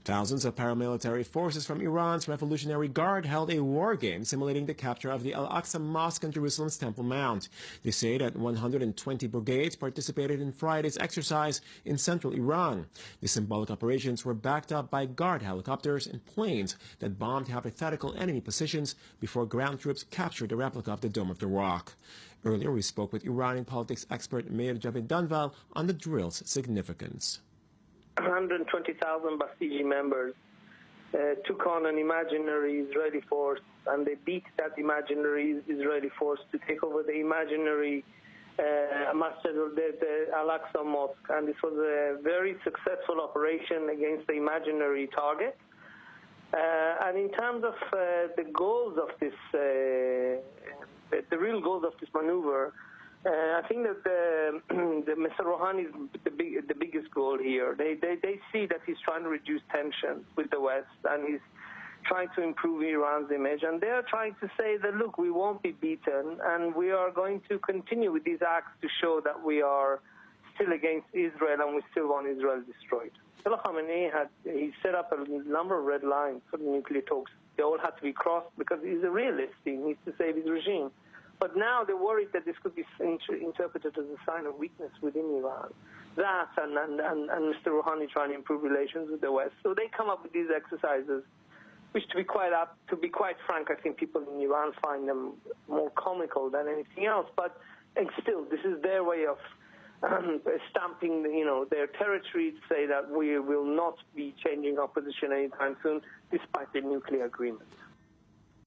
Thousands of paramilitary forces from Iran's Revolutionary Guard held a war game simulating the capture of the Al-Aqsa Mosque on Jerusalem's Temple Mount. They say that 120 brigades participated in Friday's exercise in central Iran. The symbolic operations were backed up by Guard helicopters and planes that bombed hypothetical enemy positions before ground troops captured the replica of the Dome of the Rock. Earlier, we spoke with Iranian politics expert Meir Javid Danval on the drill's significance. 120,000 Basiji members took on an imaginary Israeli force, and they beat that imaginary Israeli force to take over the imaginary Masjid the Al-Aqsa Mosque. And this was a very successful operation against the imaginary target. And in terms of the goals of this, the real goals of this maneuver, I think that Mr. Rouhani is the biggest goal here. They see that he's trying to reduce tensions with the West, and he's trying to improve Iran's image. And they are trying to say that, look, we won't be beaten, and we are going to continue with these acts to show that we are still against Israel and we still want Israel destroyed. Ayatollah Khamenei he set up a number of red lines for the nuclear talks. They all had to be crossed because he's a realist. He needs to save his regime. But now they're worried that this could be interpreted as a sign of weakness within Iran. That and Mr. Rouhani trying to improve relations with the West. So they come up with these exercises, which to be quite frank, I think people in Iran find them more comical than anything else. But still, this is their way of stamping, their territory to say that we will not be changing our position anytime soon, despite the nuclear agreement.